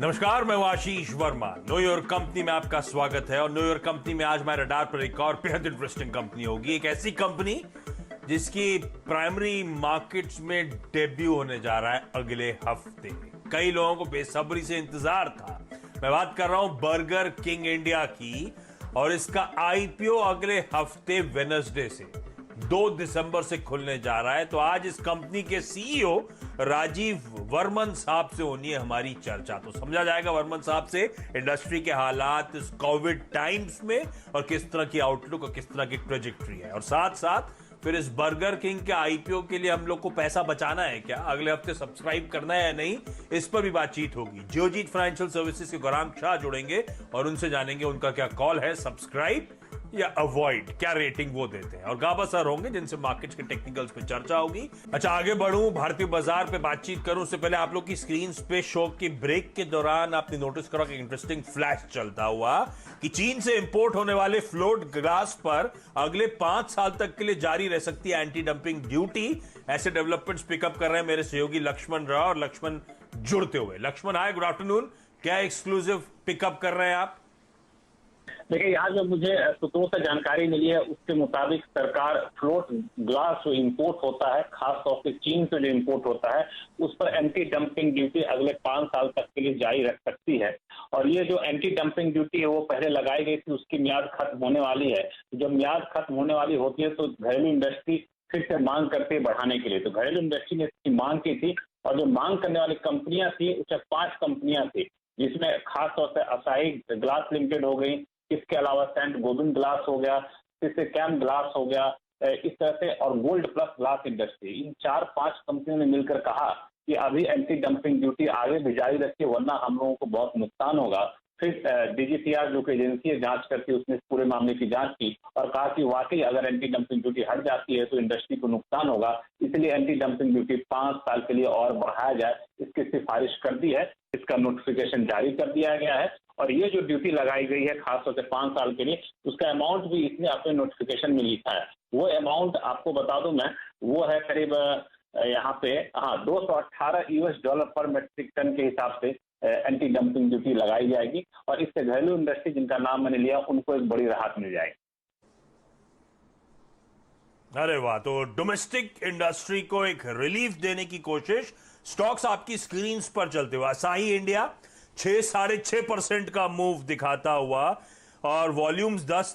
नमस्कार, मैं हूं आशीष वर्मा। नो योर कंपनी में आपका स्वागत है। और नो योर कंपनी में आज हमारे रडार पर एक और बेहद इंटरेस्टिंग कंपनी होगी। एक ऐसी कंपनी जिसकी प्राइमरी मार्केट्स में डेब्यू होने जा रहा है अगले हफ्ते। कई लोगों को बेसब्री से इंतजार था। मैं बात कर रहा हूं बर्गर किंग इंडिया की, और इसका आईपीओ अगले हफ्ते वेडनेसडे से 2 दिसंबर से खुलने जा रहा है। तो आज इस कंपनी के सीईओ राजीव वर्मन साहब से होनी है हमारी चर्चा। तो समझा जाएगा वर्मन साहब से इंडस्ट्री के हालात इस कोविड टाइम्स में, और किस तरह की आउटलुक और किस तरह की ट्रेजेक्ट्री है। और साथ साथ फिर इस बर्गर किंग के आईपीओ के लिए हम लोग को पैसा बचाना है क्या, अगले हफ्ते सब्सक्राइब करना है या नहीं, इस पर भी बातचीत होगी। जियोजीत फाइनेंशियल सर्विसेज के गौरांग शाह जुड़ेंगे और उनसे जानेंगे उनका क्या कॉल है, सब्सक्राइब या अवॉइड, क्या रेटिंग वो देते हैं। और गाबा सर होंगे जिनसे मार्केट्स के टेक्निकल्स पे चर्चा होगी। अच्छा, आगे बढ़ूं, भारतीय बाजार पे बातचीत करूं उससे पहले आप लोग की स्क्रीन पे शो की ब्रेक के दौरान आपने नोटिस करा कि इंटरेस्टिंग फ्लैश चलता हुआ कि चीन से इंपोर्ट होने वाले फ्लोट ग्लास पर अगले 5 साल तक के लिए जारी रह सकती है एंटी डंपिंग ड्यूटी। ऐसे डेवलपमेंट्स पिकअप कर रहे हैं मेरे सहयोगी लक्ष्मण राव। और लक्ष्मण जुड़ते हुए, लक्ष्मण हाय, गुड आफ्टरनून। क्या एक्सक्लूसिव पिकअप कर रहे हैं आप? देखिए, यहाँ जो मुझे सूत्रों से जानकारी मिली है उसके मुताबिक सरकार फ्लोट ग्लास जो इंपोर्ट होता है, खासतौर से चीन से जो इंपोर्ट होता है, उस पर एंटी डंपिंग ड्यूटी अगले 5 साल तक के लिए जारी रख सकती है। और ये जो एंटी डंपिंग ड्यूटी है वो पहले लगाई गई थी, उसकी मियाद खत्म होने वाली है। जब मियाद खत्म होने वाली होती है तो घरेलू इंडस्ट्री फिर से मांग करती है बढ़ाने के लिए। तो घरेलू इंडस्ट्री ने इसकी मांग की थी, और जो मांग करने वाली कंपनियां थी उसमें 5 कंपनियां थी, जिसमें खासतौर से असाही ग्लास लिमिटेड हो गई, इसके अलावा सेंट गोबिंद ग्लास हो गया, इससे कैम ग्लास हो गया, इस तरह से, और गोल्ड प्लस ग्लास इंडस्ट्री। इन 4-5 कंपनियों ने मिलकर कहा कि अभी एंटी डंपिंग ड्यूटी आगे भी जारी रखिए, वरना हम लोगों को बहुत नुकसान होगा। फिर डीजीसीआर जो कि एजेंसी है जांच करती है, उसने इस पूरे मामले की जांच की और कहा कि वाकई अगर एंटी डंपिंग ड्यूटी हट जाती है तो इंडस्ट्री को नुकसान होगा, इसलिए एंटी डंपिंग ड्यूटी 5 साल के लिए और बढ़ाया जाए, इसकी सिफारिश कर दी है। इसका नोटिफिकेशन जारी कर दिया गया है। और ये जो ड्यूटी लगाई गई है खासतौर से 5 साल के लिए, उसका अमाउंट भी इसने अपने नोटिफिकेशन में लिखा है। वो अमाउंट आपको बता दूं मैं, वो है करीब यहाँ पे $218 पर मेट्रिक टन के हिसाब से एंटी डंपिंग ड्यूटी लगाई जाएगी। और इससे घरेलू इंडस्ट्री जिनका नाम मैंने लिया उनको एक बड़ी राहत मिल जाएगी। अरे वाह, तो डोमेस्टिक इंडस्ट्री को एक रिलीफ देने की कोशिश। स्टॉक्स आपकी स्क्रीन पर चलते हुए, असाही इंडिया 6-6.5% का मूव दिखाता हुआ, और वॉल्यूम्स 10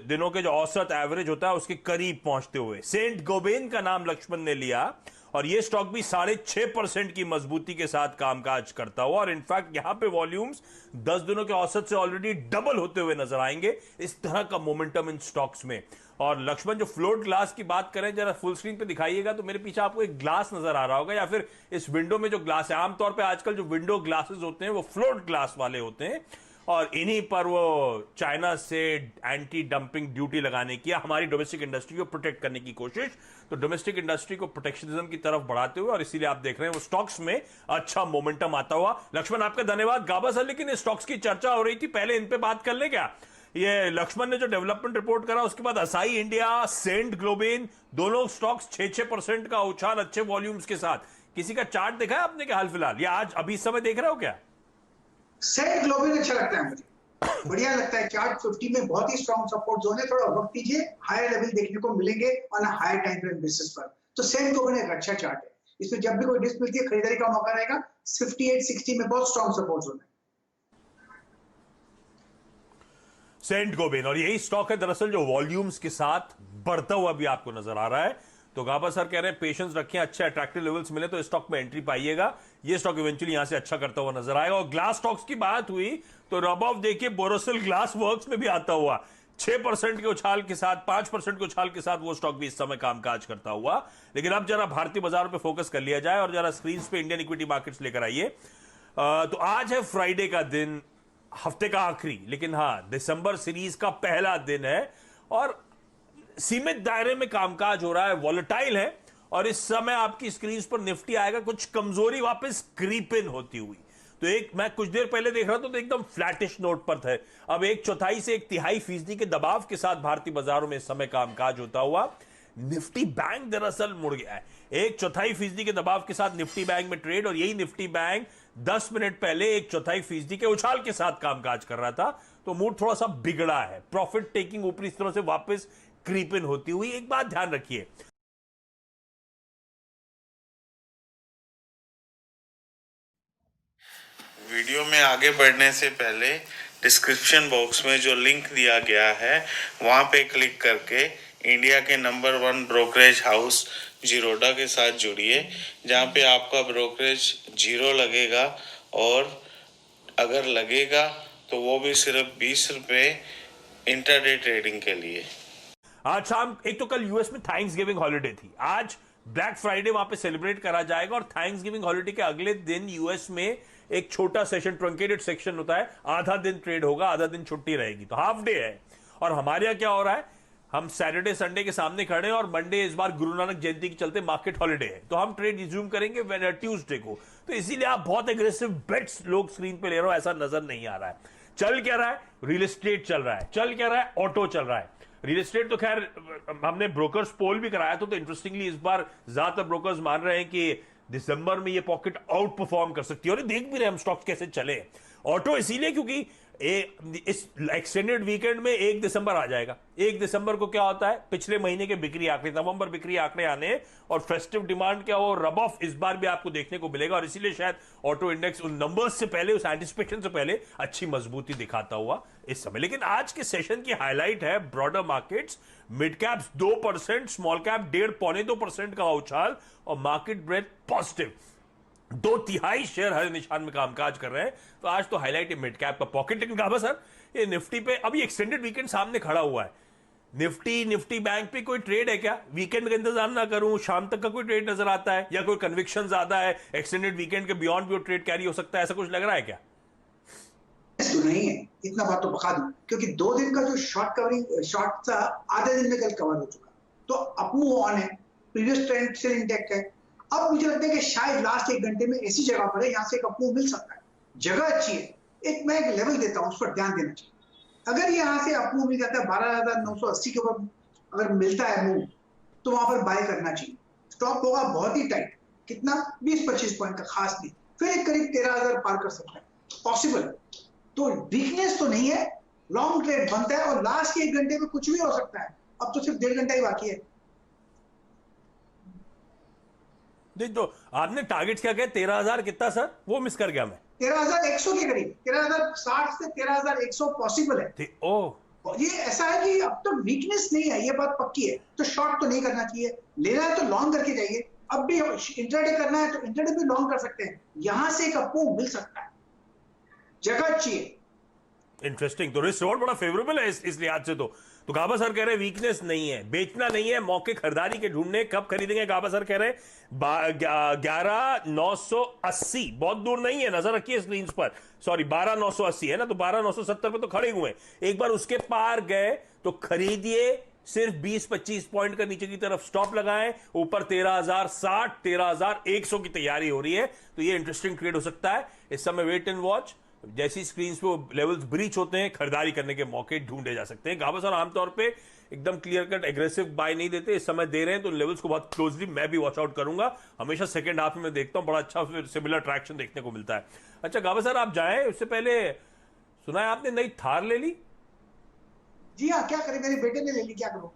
दिनों के जो औसत एवरेज होता है उसके करीब पहुंचते हुए। सेंट गोबेन का नाम लक्ष्मण ने लिया, और यह स्टॉक भी 6.5% की मजबूती के साथ कामकाज करता हुआ। और इनफैक्ट यहां पे वॉल्यूम्स 10 दिनों के औसत से ऑलरेडी डबल होते हुए नजर आएंगे। इस तरह का मोमेंटम इन स्टॉक्स में। और लक्ष्मण, जो फ्लोट ग्लास की बात करें, जरा फुल स्क्रीन पे दिखाइएगा, तो मेरे पीछे आपको एक ग्लास नजर आ रहा होगा, या फिर इस विंडो में जो ग्लास है, आमतौर पे आजकल जो विंडो ग्लासेस होते हैं वो फ्लोट ग्लास वाले होते हैं, और इन्हीं पर वो चाइना से एंटी डंपिंग ड्यूटी लगाने की, हमारी डोमेस्टिक इंडस्ट्री को प्रोटेक्ट करने की कोशिश। तो डोमेस्टिक इंडस्ट्री को प्रोटेक्शनिज्म की तरफ बढ़ाते हुए, और इसीलिए आप देख रहे हैं वो स्टॉक्स में अच्छा मोमेंटम आता हुआ। लक्ष्मण, आपका धन्यवाद। गाबा सर, लेकिन स्टॉक्स की चर्चा हो रही थी, पहले इन पे बात कर ले क्या? ये लक्ष्मण ने जो डेवलपमेंट रिपोर्ट करा, उसके बाद असाही इंडिया, सेंट ग्लोबेन, दोनों स्टॉक्स 6-6% का उछाल अच्छे वॉल्यूम्स के साथ। किसी का चार्ट देखा है आपने क्या हाल फिलहाल, या आज अभी इस समय देख रहे हो क्या? सेंट ग्लोबल अच्छा लगता है मुझे, बढ़िया लगता है। चार्ट 50 में बहुत ही स्ट्रॉन्ग सपोर्ट जोन है। थोड़ा वक्त दीजिए, हायर लेवल देखने को मिलेंगे on higher time frame basis पर। तो सेंट ग्लोबल एक अच्छा चार्ट है, इसमें जब भी कोई डिस्क मिलती है खरीदारी का मौका रहेगा। 58-60 में बहुत स्ट्रॉन्ग सपोर्ट जोन है सेंट गोबेन, और यही स्टॉक है दरअसल जो वॉल्यूम्स के साथ बढ़ता हुआ भी आपको नजर आ रहा है। तो गाबा सर कह रहे हैं पेशेंस रखें, अच्छे अट्रैक्टिव लेवल्स मिले तो इस स्टॉक में एंट्री पाइएगा। ये स्टॉक इवेंचुअली यहां से अच्छा करता हुआ नजर आएगा। और ग्लास स्टॉक्स की बात हुई तो रबॉफ देखिए बोरोसिल ग्लास वर्क्स में भी आता हुआ 6% के उछाल के साथ, 5% के उछाल के साथ वो स्टॉक भी इस समय कामकाज करता हुआ। लेकिन अब जरा भारतीय बाजारों पर फोकस कर लिया जाए, और जरा स्क्रीन पे इंडियन इक्विटी मार्केट्स लेकर आइए। तो आज है फ्राइडे का दिन, हफ्ते का आखिरी, लेकिन हाँ दिसंबर सीरीज का पहला दिन है, और सीमित दायरे में कामकाज हो रहा है, वॉलेटाइल है। और इस समय आपकी स्क्रीन पर निफ्टी आएगा कुछ कमजोरी वापस क्रीप इन होती हुई। तो एक, मैं कुछ देर पहले देख रहा था तो एकदम फ्लैटिश नोट पर थे, अब 1/4 से 1/3 के दबाव के साथ भारतीय बाजारों में इस समय कामकाज होता हुआ। निफ्टी बैंक दरअसल मुड़ गया है, 1/4% के दबाव के साथ निफ्टी बैंक में ट्रेड, और यही निफ्टी बैंक 10 मिनट पहले 1/4% के उछाल के साथ कामकाज कर रहा था, तो मूड थोड़ा सा बिगड़ा है। प्रॉफिट टेकिंग ऊपरी स्तरों से वापस क्रीप इन होती हुई। एक बात ध्यान रखिए, वीडियो में आगे बढ़ने से पहले डिस्क्रिप्शन बॉक्स में जो लिंक दिया गया है वहां पे क्लिक करके इंडिया के नंबर 1 ब्रोकरेज हाउस जीरोडा के साथ जुड़िए, जहां पे आपका ब्रोकरेज 0 लगेगा, और अगर लगेगा तो वो भी सिर्फ 20 रुपये इंटरडे ट्रेडिंग के लिए। आज शाम, एक तो कल यूएस में थैंक्स गिविंग हॉलिडे थी, आज ब्लैक फ्राइडे वहां पे सेलिब्रेट करा जाएगा, और थैंक्स गिविंग हॉलिडे के अगले दिन यूएस में एक छोटा सेशन, ट्रंकेटेड सेक्शन होता है, आधा दिन ट्रेड होगा, आधा दिन छुट्टी रहेगी, तो हाफ डे है। और हमारे यहां क्या हो रहा है, हम सैटरडे संडे के सामने खड़े हैं, और मंडे इस बार गुरु नानक जयंती के चलते मार्केट हॉलिडे है, तो हम ट्रेड रिज्यूम करेंगे ट्यूसडे को। तो इसीलिए आप बहुत एग्रेसिव बेट्स लोग स्क्रीन पे ले रहे हो ऐसा नजर नहीं आ रहा है। चल क्या रहा है, रियल एस्टेट चल रहा है, चल क्या रहा है, ऑटो चल रहा है। रियल एस्टेट तो खैर हमने ब्रोकर्स पोल भी कराया था, तो इंटरेस्टिंगली इस बार ज्यादातर ब्रोकर्स मान रहे हैं कि दिसंबर में ये पॉकेट आउट परफॉर्म कर सकती है, और देख भी रहे हैं हम स्टॉक्स कैसे चले। ऑटो इसीलिए क्योंकि इस एक्सटेंडेड वीकेंड में 1 दिसंबर आ जाएगा। 1 दिसंबर को क्या होता है, पिछले महीने के बिक्री आंकड़े, नवंबर बिक्री आंकड़े आने, और फेस्टिव डिमांड क्या हो, रब ऑफ इस बार भी आपको देखने को मिलेगा, और इसीलिए शायद ऑटो इंडेक्स उन नंबर्स से पहले, उस एंटिसिपेशन से पहले अच्छी मजबूती दिखाता हुआ इस समय। लेकिन आज के सेशन की हाईलाइट है broader markets, mid caps 2%, small cap 1.5-2% का उछाल, और मार्केट ब्रेथ पॉजिटिव। 2/3 शेयर हर निशान में कामकाज कर रहे हैं। तो आज तो हाईलाइट है मिड कैप का पॉकेट। लेकिन कहा सर, ये निफ्टी पे अभी एक्सटेंडेड वीकेंड सामने खड़ा हुआ है, निफ्टी बैंक पे कोई ट्रेड है क्या? वीकेंड का इंतजार ना करूं, शाम तक का कोई ट्रेड नजर आता है, या कोई कन्विक्शन ज्यादा है, एक्सटेंडेड वीकेंड के बियॉन्ड भी ट्रेड कैरी हो सकता है, ऐसा कुछ लग रहा है क्या? तो नहीं है, इतना बात तो बता दूं, क्योंकि 2 दिन का जो शॉर्ट था, आधे दिन में कल कवर हो चुका, तो अप मूव ऑन है, प्रीवियस ट्रेंड से इंटैक्ट है। अब मुझे लगता है कि शायद लास्ट 1 घंटे में ऐसी जगह पर है, यहाँ से एक अप मूव मिल सकता है, जगह अच्छी है। मैं एक लेवल देता हूँ, उस पर ध्यान देना चाहिए। अगर यहाँ से अप मूव मिल जाता है 12,980 के ऊपर अगर मिलता है मूव, तो वहां पर बाय करना चाहिए। स्टॉप होगा बहुत ही टाइट, कितना 20-25 पॉइंट का, खास नहीं, फिर एक करीब 13,000 पार कर सकता है, पॉसिबल। तो वीकनेस तो नहीं है, लॉन्ग ट्रेड बनता है, और लास्ट के 1 घंटे में कुछ भी हो सकता है। अब तो सिर्फ 1.5 घंटा ही बाकी है। देख, तो आपने टारगेट क्या कहा, 13,000 कितना सर, वो मिस कर गया मैं। 13,100 के करीब, 13,060 से 13,100 पॉसिबल है। ओ, ये ऐसा है कि अब तो वीकनेस नहीं है, ये बात पक्की है। तो शॉर्ट तो नहीं करना चाहिए, लेना है तो लॉन्ग करके जाइए। अब भी इंट्राडे करना है तो इंट्राडे भी लॉन्ग कर सकते हैं, यहां से एक अप मिल सकता है, जगह अच्छी है। इंटरेस्टिंग। तो रिस्क रिवॉर्ड बड़ा फेवरेबल है इस लिहाज से। तो गाबा सर कह रहे हैं वीकनेस नहीं है, बेचना नहीं है, मौके खरीदारी के ढूंढने। कब खरीदेंगे गाबा सर कह रहे हैं 11,980, बहुत दूर नहीं है, नजर रखिए स्क्रीन पर, सॉरी 12,980 है ना, तो 12,970 पे तो खड़े हुए हैं। एक बार उसके पार गए तो खरीदिए, सिर्फ 20-25 पॉइंट का नीचे की तरफ स्टॉप लगाएं, ऊपर 13,060, 13,100 की तैयारी हो रही है। तो ये इंटरेस्टिंग ट्रेड हो सकता है इस समय। वेट एंड वॉच, जैसी स्क्रीन पे लेवल्स ब्रीच होते हैं, खरीदारी करने के मौके ढूंढे जा सकते हैं। गाबा सर आमतौर पे एकदम क्लियर कट एग्रेसिव बाय नहीं देते, इस समय दे रहे हैं, तो लेवल्स को बहुत क्लोजली मैं भी वॉच आउट करूंगा। हमेशा सेकंड हाफ में मैं देखता हूं, बड़ा अच्छा सिमिलर ट्रैक्शन देखने को मिलता है। अच्छा गाबा सर, आप जाएं उससे पहले सुना है आपने नई थार ले ली? जी हाँ, क्या करें, मेरे बेटे ने ले ली, क्या करूं।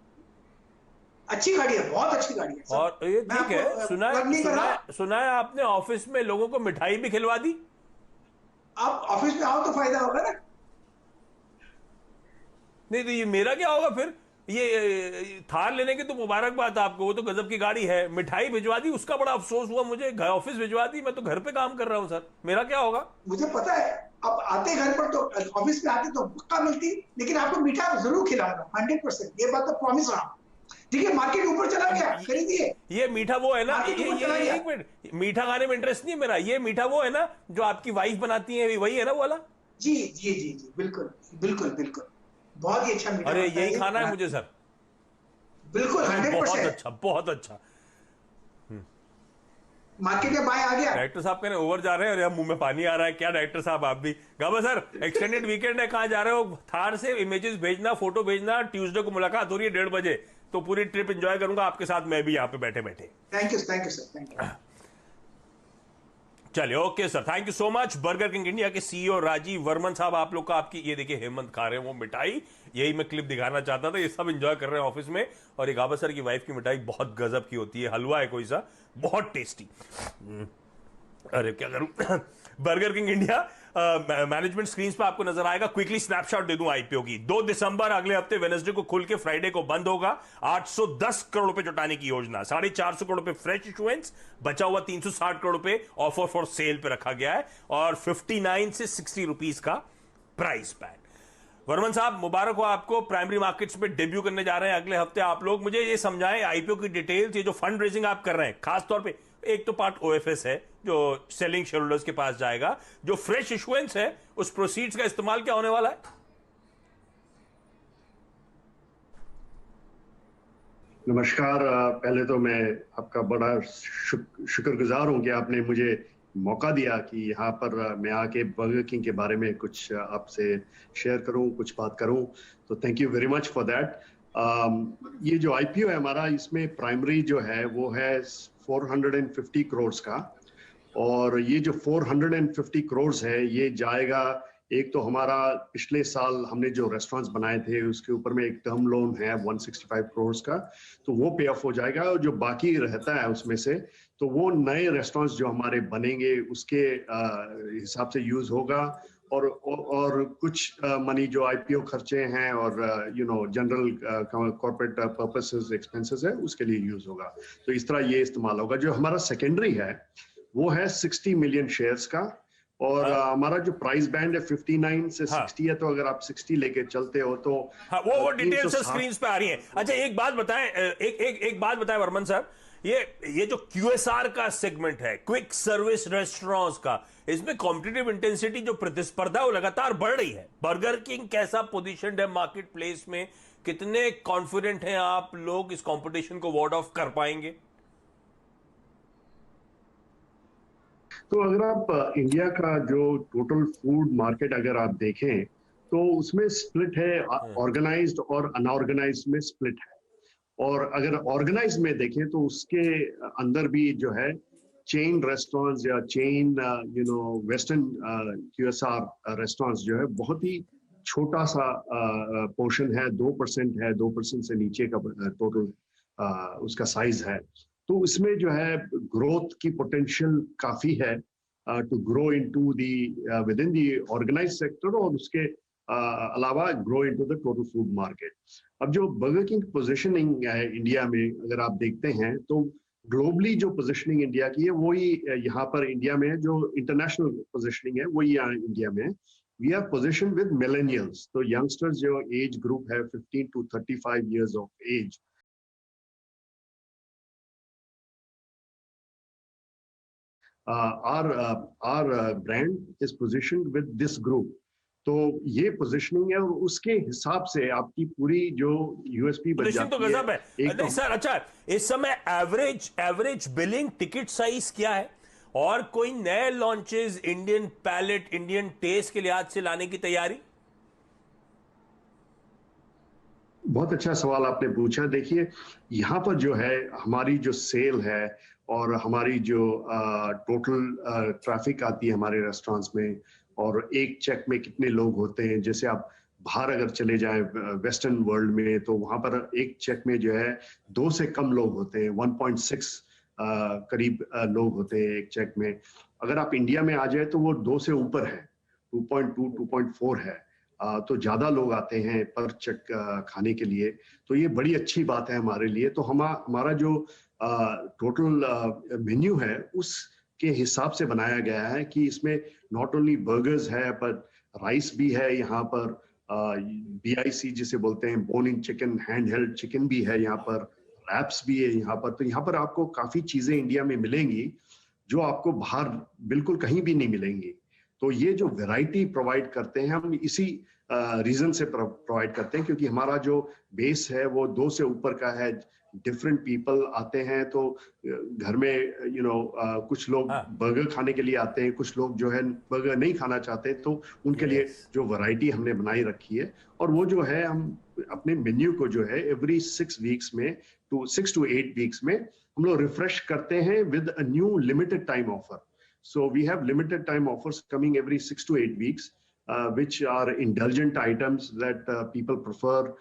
अच्छी गाड़ी है, बहुत अच्छी गाड़ी है। और ये ठीक है, सुना है आपने ऑफिस में लोगों को मिठाई भी खिलवा दी। आप ऑफिस में आओ तो फायदा होगा ना। नहीं तो ये मेरा क्या होगा फिर? ये थार लेने की तो मुबारकबाद आपको, वो तो गजब की गाड़ी है, मिठाई भिजवा दी, उसका बड़ा अफसोस हुआ मुझे, ऑफिस भिजवा दी, मैं तो घर पे काम कर रहा हूं सर, मेरा क्या होगा? मुझे पता है, अब आते घर पर तो, ऑफिस में आते तो पक्का मिलती, लेकिन आपको मीठा जरूर खिलाऊंगा 100%, ये बात तो प्रॉमिस रहा। ठीक है, मार्केट ऊपर चला गया, खरीदिए। ये मीठा वो है ना, ये एक मिनट, मीठा खाने में इंटरेस्ट नहीं मेरा, ये मीठा वो है ना जो आपकी वाइफ बनाती है, वही है ना वो वाला? जी जी जी जी, बिल्कुल बिल्कुल बिल्कुल, बहुत ही अच्छा मीठा। अरे यही खाना है मुझे सर। बिल्कुल 100%। बहुत अच्छा, बहुत अच्छा। मार्केट में बाय आ गया। डायरेक्टर साहब कहने ओवर जा रहे हैं, और मुंह में पानी आ रहा है। क्या डायरेक्टर साहब आप भी? गाबा सर, एक्सटेंडेड वीकेंड है, कहां जा रहे हो? थार से इमेजेस भेजना, फोटो भेजना, ट्यूसडे को मुलाकात हो रही है 1:30 बजे, तो पूरी ट्रिप एंजॉय करूंगा आपके साथ, मैं भी यहाँ पे बैठे बैठे। Thank you sir, thank you. चलिए, okay sir, thank you so much. Burger King India के सीईओ राजीव वर्मन साहब, आप लोग का आपकी ये देखिए हेमंत खा रहे हैं वो मिठाई, यही मैं क्लिप दिखाना चाहता था। ये सब एंजॉय कर रहे हैं ऑफिस में। और ये गाबा सर की वाइफ की मिठाई बहुत गजब की होती है, हलवा है कोई सा, बहुत टेस्टी। अरे क्या करूं burger King India management screen पे आपको नजर आएगा। क्विकली स्नैपशॉट दे दूं आईपीओ की। 2 दिसंबर अगले हफ्ते वेडनेसडे को खुल के फ्राइडे को बंद होगा। 810 करोड़ रुपए जुटाने की योजना, 450 करोड़ रुपए फ्रेश इशुएंस, बचा हुआ 360 करोड़ रुपए ऑफर फॉर सेल पे रखा गया है, और 59 से 60 रुपीज का प्राइस बैंड। वर्मन साहब, मुबारक हो आपको, प्राइमरी मार्केट्स में डेब्यू करने जा रहे हैं अगले हफ्ते आप लोग। मुझे ये समझाएं आईपीओ की डिटेल्स, ये जो फंड रेजिंग आप कर रहे हैं, खास तौर पे एक तो पार्ट ओएफएस है जो सेलिंग शेयर होल्डर्स के पास जाएगा, जो फ्रेश इशुएंस है उस प्रोसीड्स का इस्तेमाल क्या होने वाला है? नमस्कार। पहले तो मैं आपका बड़ा शुक्रगुजार हूं कि आपने मुझे मौका दिया कि यहाँ पर मैं आके बर्गर किंग के बारे में कुछ आपसे शेयर करूं, कुछ बात करूं। तो thank you very much for that. ये जो आईपीओ है हमारा, इसमें प्राइमरी जो है वो है 450 करोड़ का, और ये जो 450 करोड़ है ये जाएगा, एक तो हमारा पिछले साल हमने जो रेस्टोरेंट्स बनाए थे उसके ऊपर में एक टर्म लोन है 165 करोड़ का, तो वो पे ऑफ हो जाएगा, और जो बाकी रहता है उसमें से तो वो नए रेस्टोरेंट्स जो हमारे बनेंगे उसके हिसाब से यूज होगा, और कुछ मनी जो आईपीओ खर्चे हैं और जनरल कॉर्पोरेट पर्पसेस एक्सपेंसेस है उसके लिए यूज होगा। तो इस तरह ये इस्तेमाल होगा। जो हमारा सेकेंडरी है वो है 60 मिलियन शेयर्स का, और हमारा जो प्राइस बैंड है 59 से 60 है, तो अगर आप 60 लेके चलते हो तो वो डिटेल्स स्क्रीन पे आ रही है। अच्छा, एक बात बताएं, एक बात बताएं वर्मन सर, ये जो क्यूएसआर का सेगमेंट है, क्विक सर्विस रेस्टोरेंट्स का, इसमें कॉम्पिटिटिव इंटेंसिटी, जो प्रतिस्पर्धा वो लगातार बढ़ रही है। बर्गर किंग कैसा पोजीशनड है मार्केट प्लेस में? कितने कॉन्फिडेंट हैं आप लोग इस कंपटीशन को वार्ड ऑफ कर पाएंगे? तो अगर आप इंडिया का जो टोटल फूड मार्केट अगर आप देखें तो उसमें स्प्लिट है, ऑर्गेनाइज्ड और अनऑर्गेनाइज्ड में स्प्लिट है। और अगर ऑर्गेनाइज्ड में देखें तो उसके अंदर भी जो है चेन रेस्टोरेंट्स या चेन वेस्टर्न क्यूएसआर रेस्टोरेंट्स जो है बहुत ही छोटा सा पोर्शन है, 2% है, 2% से नीचे का टोटल उसका साइज है। तो इसमें जो है ग्रोथ की पोटेंशियल काफी है to grow into the within the organised sector, और उसके अलावा grow into the total food market. अब जो बर्गर किंग पोजीशनिंग है इंडिया में अगर आप देखते हैं तो ग्लोबली जो पोजीशनिंग इंडिया की है वही यहाँ पर इंडिया में है, जो इंटरनेशनल पोजीशनिंग है वही यहाँ इंडिया में है। We are position with millennials, तो यंगस्टर्स जो एज ग्रुप है 15 to 35 years of age, our brand is positioned with this group। तो ये पोजीशनिंग है, और उसके हिसाब से आपकी पूरी जो यूएसपी बन जाती तो गजब है। एक तो सर, अच्छा, इस समय एवरेज बिलिंग टिकट साइज क्या है, और कोई नए launches Indian palate, Indian taste के लिहाज से लाने की तैयारी? बहुत अच्छा सवाल आपने पूछा। देखिए, यहाँ पर जो है हमारी जो सेल है और हमारी जो टोटल ट्रैफिक आती है हमारे रेस्टोरेंट्स में, और एक चेक में कितने लोग होते हैं, जैसे आप बाहर अगर चले जाएं वेस्टर्न वर्ल्ड में तो वहाँ पर एक चेक में जो है 2 से कम लोग होते हैं, 1.6 करीब लोग होते हैं एक चेक में। अगर आप इंडिया में आ जाए तो वो 2 से ऊपर है, 2.2, 2.4 है। तो ज्यादा लोग आते हैं पर चेक खाने के लिए, तो ये बड़ी अच्छी बात है हमारे लिए। तो हमारा जो टोटल मेन्यू है उसके हिसाब से बनाया गया है कि इसमें नॉट ओनली बर्गर्स है पर राइस भी है, यहाँ पर BIC जिसे बोलते हैं, बोन इन चिकन, हैंड हेल्ड चिकन भी है यहाँ पर, रैप्स भी है यहाँ पर। तो यहाँ पर आपको काफी चीजें इंडिया में मिलेंगी जो आपको बाहर बिल्कुल कहीं भी नहीं मिलेंगी। तो ये जो वैरायटी प्रोवाइड करते हैं हम इसी रीजन से प्रोवाइड करते हैं, क्योंकि हमारा जो बेस है वो 2 से ऊपर का है। डिफरेंट पीपल आते हैं, तो घर में कुछ लोग बर्गर खाने के लिए आते हैं, कुछ लोग जो है बर्गर नहीं खाना चाहते, तो उनके लिए जो वैरायटी हमने बनाई रखी है, और वो जो है हम अपने मेन्यू को जो है एवरी 6 वीक्स में 6 to 8 वीक्स में हम लोग रिफ्रेश करते हैं with a new limited time offer. So we have limited time offers coming every 6 to 8 weeks, which are indulgent items that people prefer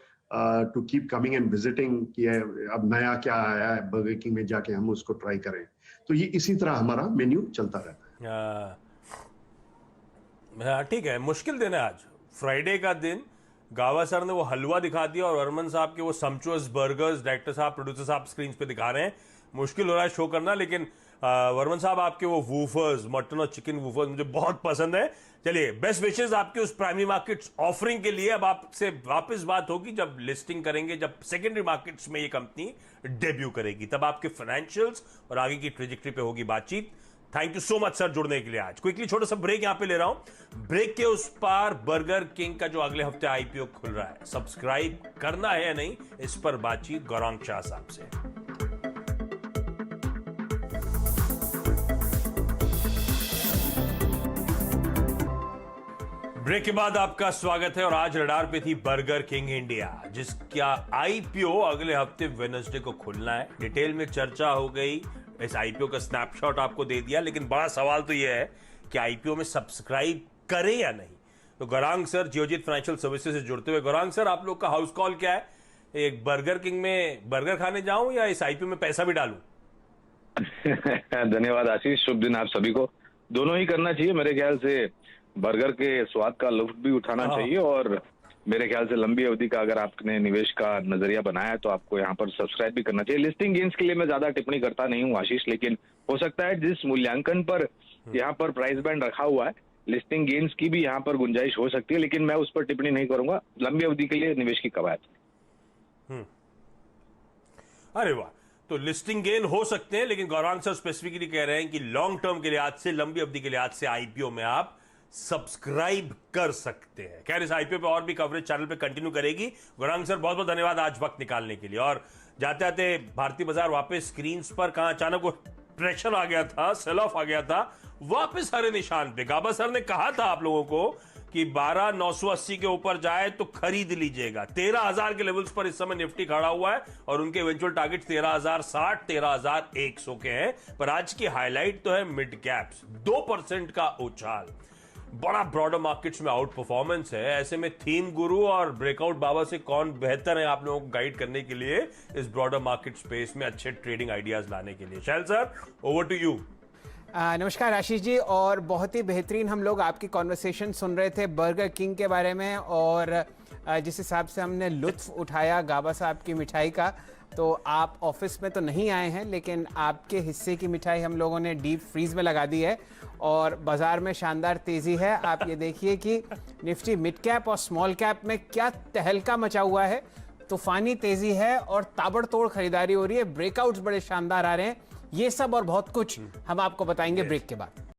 to keep coming and visiting कि अब नया क्या आया है बर्गर किंग में जाके हम उसको ट्राई करें। तो ये इसी तरह हमारा मेन्यू चलता रहता है। हाँ ठीक है, मुश्किल दिन है आज, फ्राइडे का दिन। गावा सर ने वो हलवा दिखा दिया और वर्मन साहब के वो सम्चुअस बर्गर्स डायरेक्टर साहब प्रोड्यूसर साहब स्क्रीन पे दिखा रहे हैं। मुश्किल हो रहा है शो करना, लेकिन वर्मन साहब आपके वो वूफर्स, मटन और चिकन वूफर्स मुझे बहुत पसंद है। चलिए, बेस्ट विशेस आपके उस प्राइमरी मार्केट्स ऑफरिंग के लिए। अब आपसे वापस बात होगी जब लिस्टिंग करेंगे, जब सेकेंडरी मार्केट्स में ये कंपनी डेब्यू करेगी, तब आपके फाइनेंशियल्स और आगे की ट्रेजेक्टरी पे होगी बातचीत। Thank you so much sir जुड़ने के लिए आज। क्विकली छोटा सा ब्रेक यहां पे ले रहा हूं। ब्रेक के उस पार बर्गर किंग का जो अगले हफ्ते आईपीओ खुल रहा है, सब्सक्राइब करना है या नहीं, इस पर बातचीत गौरांग शाह साहब से। ब्रेक के बाद आपका स्वागत है और आज रडार पे थी बर्गर किंग इंडिया, जिसका आईपीओ अगले हफ्ते वेडनेसडे को खुलना है। डिटेल में चर्चा हो गई, इस आईपीओ का स्नैपशॉट आपको दे दिया, लेकिन बड़ा सवाल तो यह है कि आईपीओ में सब्सक्राइब करें या नहीं। तो Gaurang sir Geojit financial services से जुड़ते हुए, गौरांग सर आप लोग का हाउस कॉल क्या है? एक बर्गर किंग में बर्गर खाने जाऊं या इस आईपीओ में पैसा भी डालूं? धन्यवाद आशीष, शुभ दिन आप सभी को। दोनों ही करना चाहिए मेरे ख्याल से। बर्गर के स्वाद का लुत्फ भी उठाना चाहिए और मेरे ख्याल से लंबी अवधि का अगर आपने निवेश का नजरिया बनाया है तो आपको यहाँ पर सब्सक्राइब भी करना चाहिए। लिस्टिंग गेन्स के लिए मैं ज्यादा टिप्पणी करता नहीं हूँ आशीष, लेकिन हो सकता है जिस मूल्यांकन पर यहाँ पर प्राइस बैंड रखा हुआ है, लिस्टिंग गेन्स की भी यहाँ पर गुंजाइश हो सकती है, लेकिन मैं उस पर टिप्पणी नहीं करूंगा। लंबी अवधि के लिए निवेश की कवायद। अरे वाह, तो लिस्टिंग गेन हो सकते हैं, लेकिन गौरांग सर स्पेसिफिकली कह रहे हैं कि लॉन्ग टर्म के लिहाज से, लंबी अवधि के लिहाज से आईपीओ में आप सब्सक्राइब कर सकते हैं। खैर, इस आईपीओ पे और भी कवरेज चैनल पे कंटिन्यू करेगी। गौरांग सर बहुत बहुत धन्यवाद आज वक्त निकालने के लिए। और जाते जाते भारतीय बाजार वापस स्क्रीन पर, कहां अचानक वो प्रेशर आ गया था, सेल ऑफ आ गया था, वापस हरे निशान पे। गाबा सर ने कहा था आप लोगों को कि 12,980 के ऊपर जाए तो खरीद लीजिएगा। 13,000 के लेवल्स पर इस समय निफ्टी खड़ा हुआ है और उनके इवेंचुअल टारगेट 13,060, 13,100 के हैं। पर आज की हाईलाइट तो है मिड कैप्स, 2% का उछाल, बड़ा ब्रॉडर मार्केट्स में आउट परफॉर्मेंस है। ऐसे में थीम गुरु और ब्रेकआउट बाबा से कौन बेहतर है आप लोगों को गाइड करने के लिए इस ब्रॉडर मार्केट स्पेस में अच्छे ट्रेडिंग आइडियाज लाने के लिए? शैल सर, ओवर टू यू। नमस्कार आशीष जी, और बहुत ही बेहतरीन हम लोग आपकी कॉन्वर्सेशन सुन रहे थे बर्गर किंग के बारे में, और जिस हिसाब से हमने लुत्फ उठाया गाबा साहब की मिठाई का, तो आप ऑफिस में तो नहीं आए हैं, लेकिन आपके हिस्से की मिठाई हम लोगों ने डीप फ्रीज में लगा दी है और बाजार में शानदार तेज़ी है। आप ये देखिए कि निफ्टी मिड कैप और स्मॉल कैप में क्या तहलका मचा हुआ है, तूफानी तेज़ी है और ताबड़तोड़ खरीदारी हो रही है, ब्रेकआउट्स बड़े शानदार आ रहे हैं। ये सब और बहुत कुछ हम आपको बताएंगे ब्रेक के बाद।